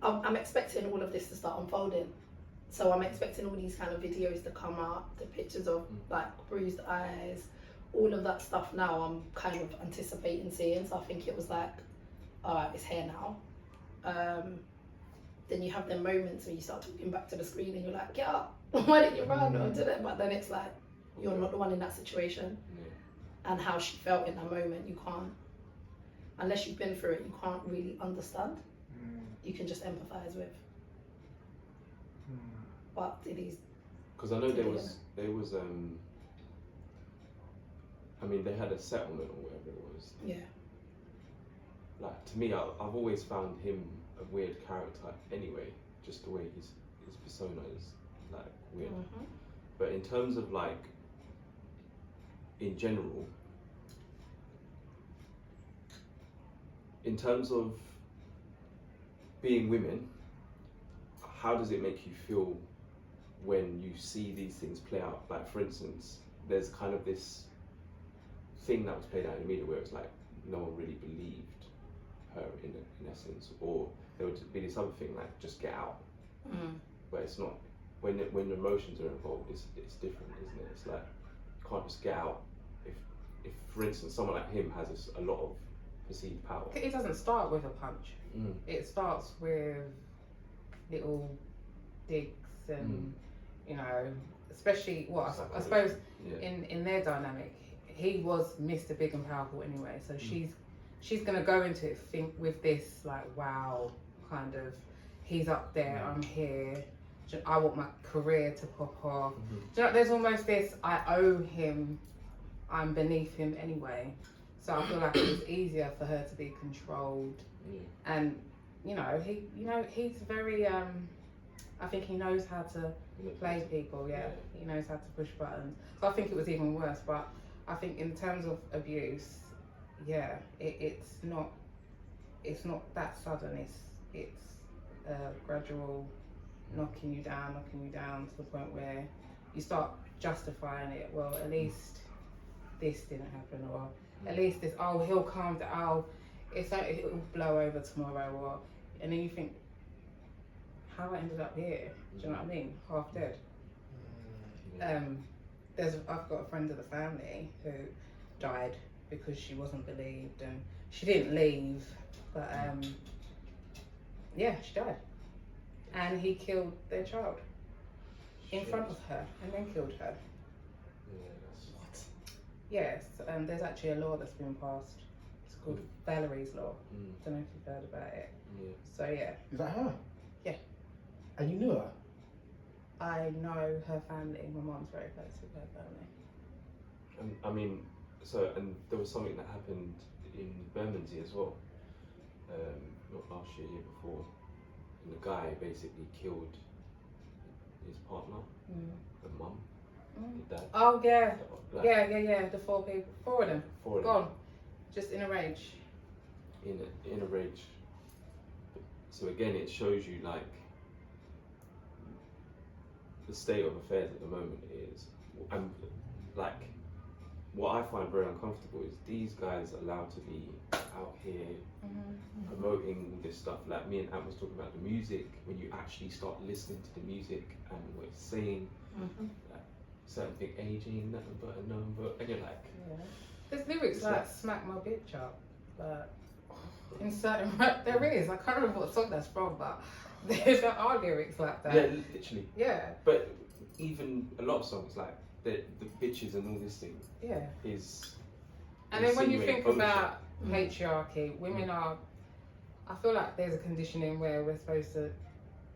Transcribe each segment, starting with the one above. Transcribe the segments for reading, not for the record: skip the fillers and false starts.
I'm expecting all of this to start unfolding. So I'm expecting all these kind of videos to come up, the pictures of like bruised eyes, all of that stuff now I'm kind of anticipating seeing. So I think it was like, alright, it's here now. Then you have them moments where you start talking back to the screen and you're like, get up, why didn't you run or did it? But then it's like, you're not the one in that situation. And how she felt in that moment, you can't, unless you've been through it, you can't really understand. You can just empathise with. But it is. Because I know there was I mean, they had a settlement or whatever it was. Yeah. Like, to me, I've always found him a weird character anyway, just the way his persona is, like, weird. But in terms of, like, in general, in terms of being women, how does it make you feel when you see these things play out? Like, for instance, there's kind of this thing that was played out in the media where it's like no one really believed her in essence, or there would be this other thing like just get out. But it's not, when emotions are involved, it's different, isn't it? It's like you can't just get out if for instance someone like him has a lot of perceived power. It doesn't start with a punch. It starts with little digs and you know, especially I suppose in their dynamic, he was Mr. Big and Powerful anyway, so she's gonna go into it with this like, wow, kind of, he's up there, I'm here, I want my career to pop off. Do you know, there's almost this, I owe him, I'm beneath him anyway. So I feel like it was easier for her to be controlled. And he's very I think he knows how to play people, he knows how to push buttons. So I think it was even worse, but I think in terms of abuse, it's not that sudden. It's gradual, knocking you down to the point where you start justifying it. Well, at least this didn't happen, or at least this. Oh, he'll calm down. Oh, it'll blow over tomorrow, or and then you think, how I ended up here? Do you know what I mean? Half dead. I've got a friend of the family who died because she wasn't believed, and she didn't leave, but she died, and he killed their child in front of her, and then killed her. What? Yes, there's actually a law that's been passed. It's called Valerie's Law. Don't know if you've heard about it. So Is that her? Yeah. And you knew her? I know her family. My mom's very close with her family. And I mean, and there was something that happened in Bermondsey as well, not last year, year before, and the guy basically killed his partner, the mum, the dad. Oh yeah, like, yeah. The four of them, gone, just in a rage. In a rage. So again, it shows you like the state of affairs at the moment is, and like what I find very uncomfortable is these guys are allowed to be out here promoting this stuff. Like me and Ant was talking about the music, when you actually start listening to the music and what it's saying, like certain thing, aging, nothing but a number, and you're like, there's lyrics like "smack my bitch up," but in certain there is. I can't remember what song that's from, but there are lyrics like that. Yeah, literally. Yeah. But even a lot of songs like the bitches and all this thing. Yeah. Is. And then when you think about patriarchy, women are. I feel like there's a conditioning where we're supposed to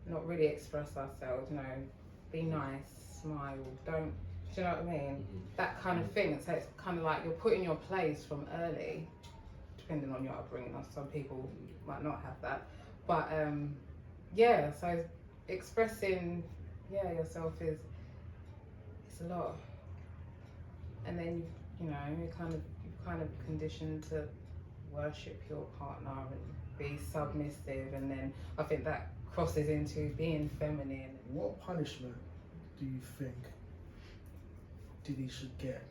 not really express ourselves. You know, be nice, smile, don't. Do you know what I mean? That kind of thing. So it's kind of like you're put in your place from early, depending on your upbringing. Some people might not have that, but so expressing yourself is it's a lot. And then you're kind of conditioned to worship your partner and be submissive, and then I think that crosses into being feminine. What punishment do you think Diddy should get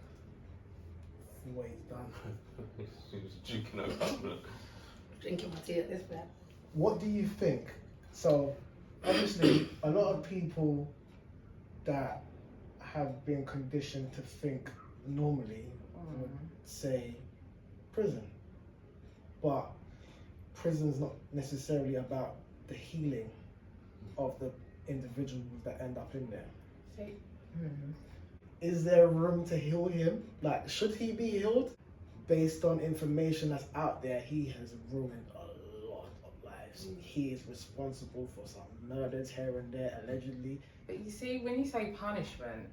for what he's done? He was drinking over. Drinking my tea at this point. What do you think So, obviously, a lot of people that have been conditioned to think normally would say prison. But prison's not necessarily about the healing of the individuals that end up in there. Is there room to heal him? Like, should he be healed? Based on information that's out there, he has ruined a lot of lives. He is responsible for some murders here and there, allegedly. But you see, when you say punishment,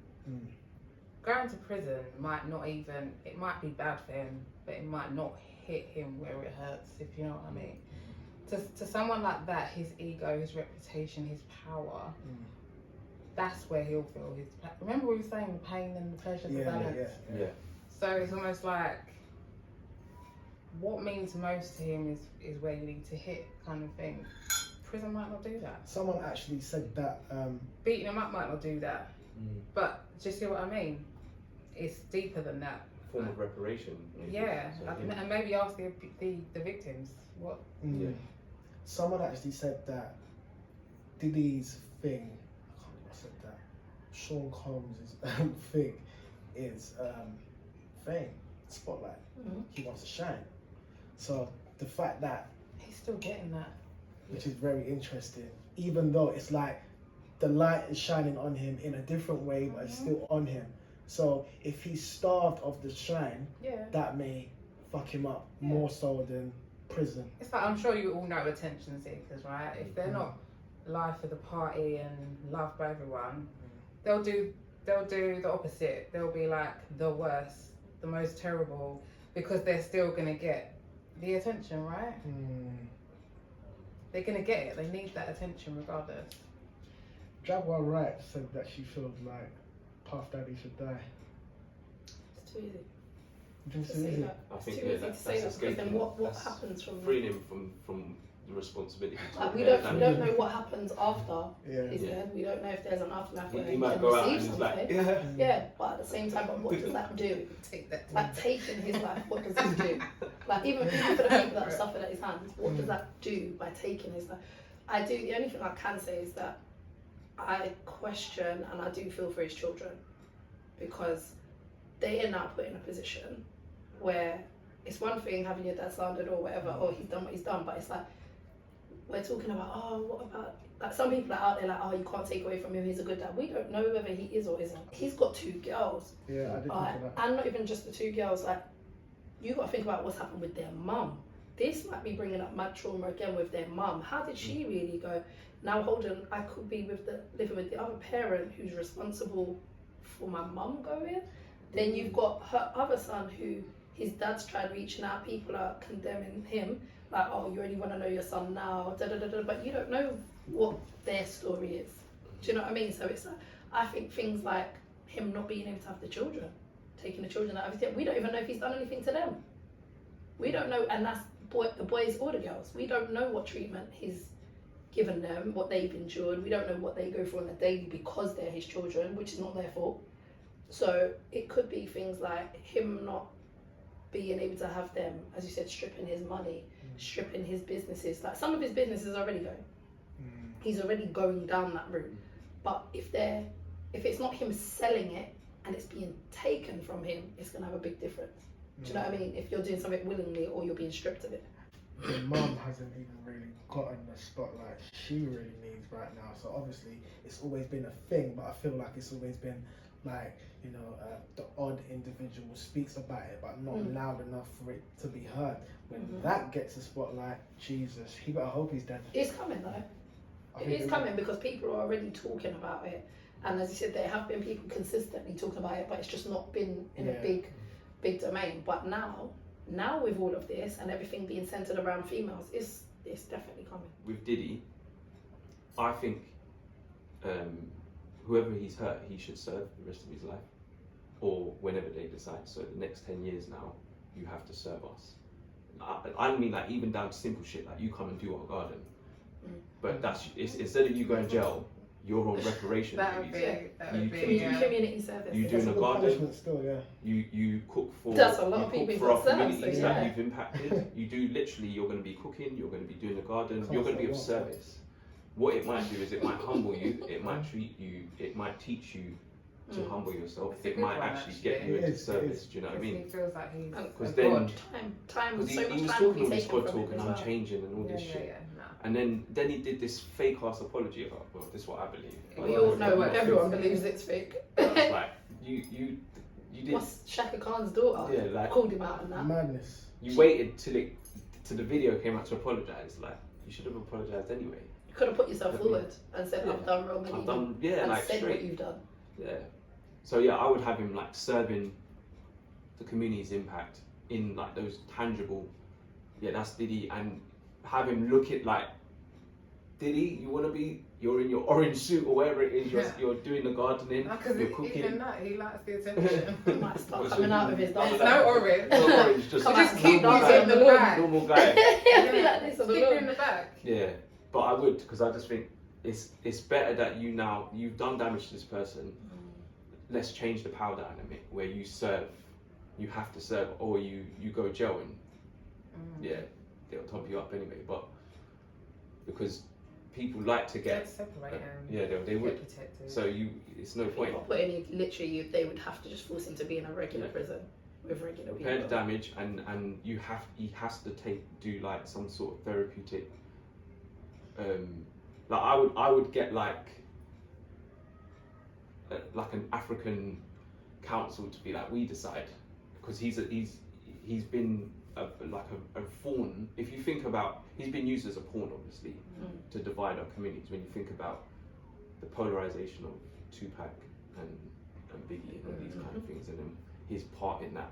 going to prison might not even, it might be bad for him, but it might not hit him where it hurts, if you know what I mean. To someone like that, his ego, his reputation, his power, that's where he'll feel his. Remember we were saying the pain and the pleasure, the balance. Yeah. So it's almost like what means most to him is where you need to hit, kind of thing. Prison might not do that. Someone actually said that. Beating him up might not do that. But do you see what I mean? It's deeper than that. Form of reparation. Maybe. Yeah, and maybe ask the victims what. Someone actually said that Diddy's thing. I can't remember who said that. Sean Combs' thing is fame, spotlight. He wants to shine. So the fact that he's still getting that, which is very interesting, even though it's like the light is shining on him in a different way, but it's still on him. So if he's starved of the shine, that may fuck him up more so than prison. It's like, I'm sure you all know attention seekers, right? If they're not life of the party and loved by everyone, they'll do the opposite. They'll be like the worst, the most terrible, because they're still gonna get the attention, right? They're gonna get it. They need that attention regardless. Jaguar Wright said that she feels like Puff Daddy should die. It's too easy. Do you to think say so? that. I It's think too easy to say that, because then what happens from freeing him from the responsibility. Like, we don't know what happens after his Yeah. death. We don't know if there's an aftermath where He he might can go out and receive he's something. like, Yeah, but at the same time, but what does that do? Take that. Like, taking his life, what does it do? Like, even for the people that have suffered at his hands, what does that do by taking his life? The only thing I can say is that I question and I do feel for his children, because they are now put in a position where it's one thing having your dad slandered or whatever, or he's done what he's done, but it's like, we're talking about, what about, like, some people are out there like, you can't take away from him, he's a good dad. We don't know whether he is or isn't. He's got 2 girls. Yeah, I did think of that. And not even just the 2 girls, like, you got to think about what's happened with their mum. This might be bringing up mad trauma again with their mum. How did she really go? Now hold on, I could be living with the other parent who's responsible for my mum going. Then you've got her other son who his dad's tried reaching out. People are condemning him, like, you only want to know your son now, but you don't know what their story is. Do you know what I mean? So it's like, I think things like him not being able to have the children, taking the children out of his, we don't even know if he's done anything to them. We don't know, and that's the boys or the girls. We don't know what treatment he's given them, what they've endured. We don't know what they go through on a daily because they're his children, which is not their fault. So it could be things like him not being able to have them, as you said, stripping his money, stripping his businesses. Like, some of his businesses are already going. He's already going down that route. But if it's not him selling it and it's being taken from him, it's gonna have a big difference. Do you know what I mean? If you're doing something willingly or you're being stripped of it. The mum hasn't even really gotten the spotlight she really needs right now. So obviously it's always been a thing, but I feel like it's always been like, the odd individual speaks about it, but not loud enough for it to be heard. When that gets a spotlight, Jesus, he better hope he's dead. It's coming though. It is coming because people are already talking about it. And as you said, there have been people consistently talking about it, but it's just not been in a big domain. But now with all of this and everything being centered around females, it's definitely coming. With Diddy, I think whoever he's hurt, he should serve the rest of his life, or whenever they decide. So the next 10 years now, you have to serve us. I mean, like, even down to simple shit, like, you come and do our garden. But it's instead of you going to jail, you're on reparation. That would be community service. You doing a garden. Still, you cook for. That's a lot of people for our serve, communities so that you've impacted. You do literally. You're going to be cooking. You're going to be doing the garden. You're going to be of service. what it might do is it might humble you, it might it might teach you to humble yourself. It's a It good might one, actually get you It into is, it service. is. Do you know what I mean? He feels like he's Because a then, god. Time, because so he much was time will talking be all this taken God from talk it and as I'm well. changing and all this shit. Nah. And then he did this fake ass apology about, well, this is what I believe. We all know everyone believes it's fake. It's like you did. What's Shaka Khan's daughter? Yeah, like Called him out on that. Madness. you waited till the video came out to apologize. Like you should have apologized anyway. You could have put yourself forward and said, Yeah. I've done wrong, I've done and like said straight. what you've done. Yeah. So yeah, I would have him like serving the community's impact in like those tangible. Yeah, that's Diddy, and have him look at like, Diddy, you're in your orange suit or whatever it is. You're doing the gardening. Because you're cooking. even that, he likes the attention. He might start coming out of his dance. It's no orange. No orange, just Come Just out keep normal you guy. in the back. Normal guy. He'll be like this on the Keep you in lawn. the back. Yeah, but I would, because I just think it's better that you've done damage to this person. Let's change the power dynamic where you have to serve, or you go jail and yeah, they'll top you up anyway. But because people like to They'd get separate him. yeah, they would. Get protected. So it's no point. Not put any, literally, they would have to just force him to be in a regular prison with regular Repair the people. damage, and he has to do like some sort of therapeutic. Like I would get like an African council to be like, we decide, because he's been like a pawn. If you think about, he's been used as a pawn, obviously, to divide our communities. When you think about the polarization of Tupac and Biggie and all these kind of things, and then his part in that,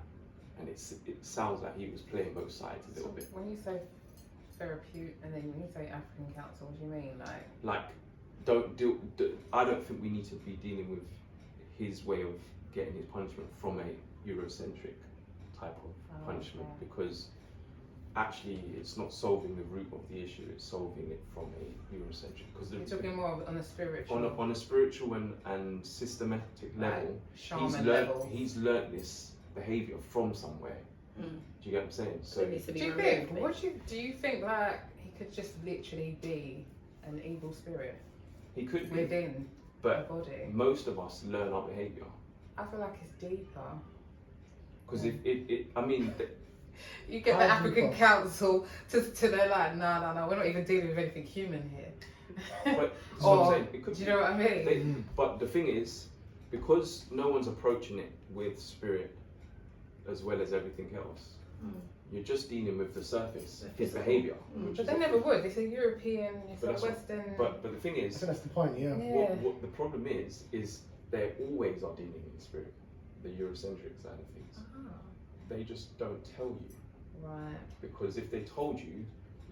and it sounds like he was playing both sides a little bit. When you say therapeutic, and then when you say African council, what do you mean? Like, I don't think we need to be dealing with his way of getting his punishment from a Eurocentric type of punishment, because actually it's not solving the root of the issue, it's solving it from a Eurocentric. Because you're talking more on a spiritual, on a spiritual and systematic level, he's learnt this behaviour from somewhere. Do you get what I'm saying? So do you think like he could just literally be an evil spirit? He could be within but the body. Most of us learn our behaviour. I feel like it's deeper. Because I mean, you get the African council to they're like, no, we're not even dealing with anything human here. But, or, do you know what I mean? But the thing is, because no one's approaching it with spirit as well as everything else, you're just dealing with the surface, his behaviour. But they never would. It's a European, it's a Western. But the thing is, I think that's the point. Yeah. What the problem is they always are dealing in spirit, the Eurocentric side of things. They just don't tell you. Right. Because if they told you,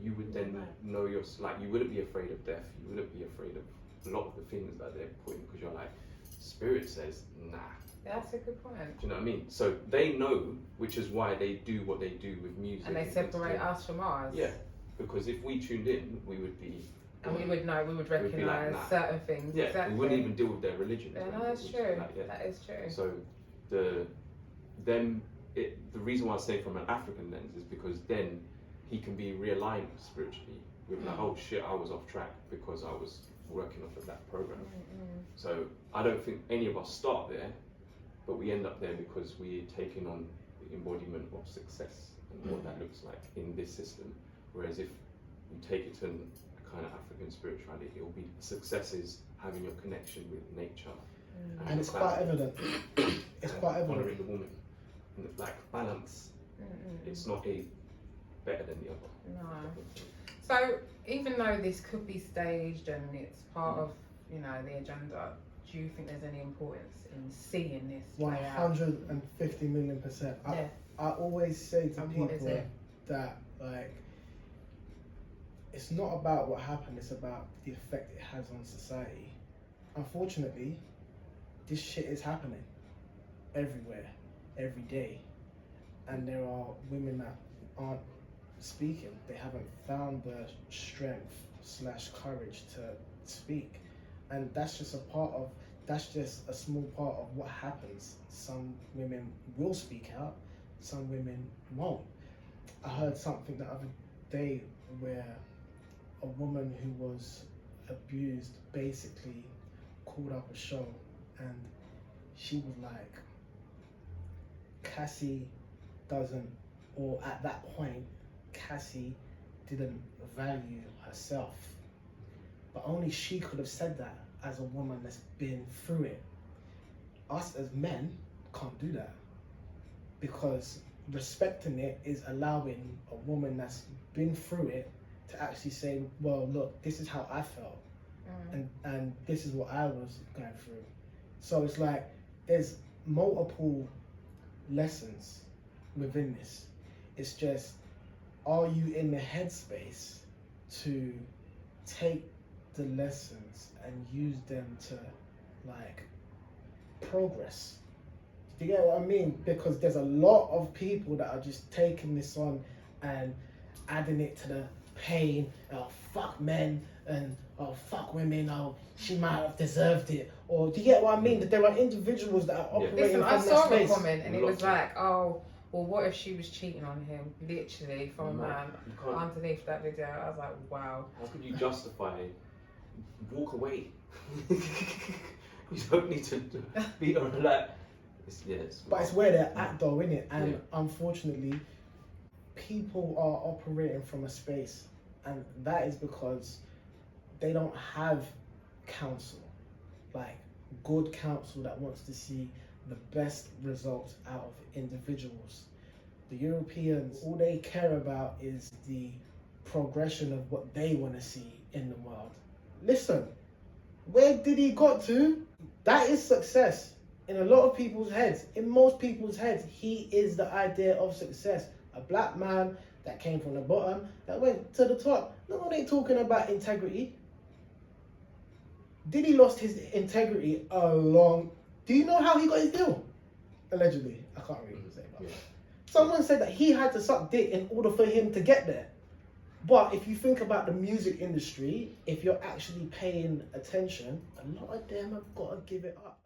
you would then know you wouldn't be afraid of death. You wouldn't be afraid of a lot of the things that they're putting, because you're like, spirit says, nah. That's a good point. Do you know what I mean? So they know, which is why they do what they do with music. And they separate us from ours. Yeah, because if we tuned in, we would be. And we would know, we would recognise certain things. Yeah, exactly. we wouldn't even deal with their religion. Yeah, no, that's true. That is true. So the reason why I say from an African lens is because then he can be realigned spiritually with like, oh shit, I was off track because I was working off of that program. So I don't think any of us start there, but we end up there because we're taking on the embodiment of success and what that looks like in this system. Whereas if you take it to a kind of African spirituality, it'll be success is having your connection with nature. And it's quite evident. It's quite evident. Honouring the woman. And like balance. It's not a better than the other. No. So even though this could be staged and it's part of, the agenda, do you think there's any importance in seeing this play out? 150 million %. I always say to people that like it's not about what happened, it's about the effect it has on society. Unfortunately, this shit is happening everywhere, every day. And there are women that aren't speaking. They haven't found the strength / courage to speak. And that's just a small part of what happens. Some women will speak out, some women won't. I heard something the other day where a woman who was abused basically called up a show, and she was like, Cassie doesn't, or at that point, Cassie didn't value herself. But only she could have said that as a woman that's been through it. Us as men can't do that, because respecting it is allowing a woman that's been through it to actually say, well, look, this is how I felt, and this is what I was going through. So it's like there's multiple lessons within this. It's just, are you in the headspace to take the lessons and use them to like progress? Do you get what I mean? Because there's a lot of people that are just taking this on and adding it to the pain. Oh, fuck men, and oh, fuck women, oh, she might have deserved it. Or do you get what I mean? That there are individuals that are operating Listen, from I that saw a space. comment and it was like, oh, well, what if she was cheating on him, literally, from a man underneath that video? I was like, wow. How could you justify walk away? You don't need to beat her like. But it's where they're at though, innit? And unfortunately, people are operating from a space, and that is because they don't have counsel, like good counsel that wants to see the best results out of individuals. The Europeans, all they care about is the progression of what they want to see in the world. Listen, where did he got to? That is success. In a lot of people's heads, in most people's heads, he is the idea of success. A black man that came from the bottom, that went to the top. No one ain't talking about integrity. Did he lost his integrity along? Do you know how he got his deal? Allegedly. I can't really say that. Someone said that he had to suck dick in order for him to get there. But if you think about the music industry, if you're actually paying attention, a lot of them have got to give it up.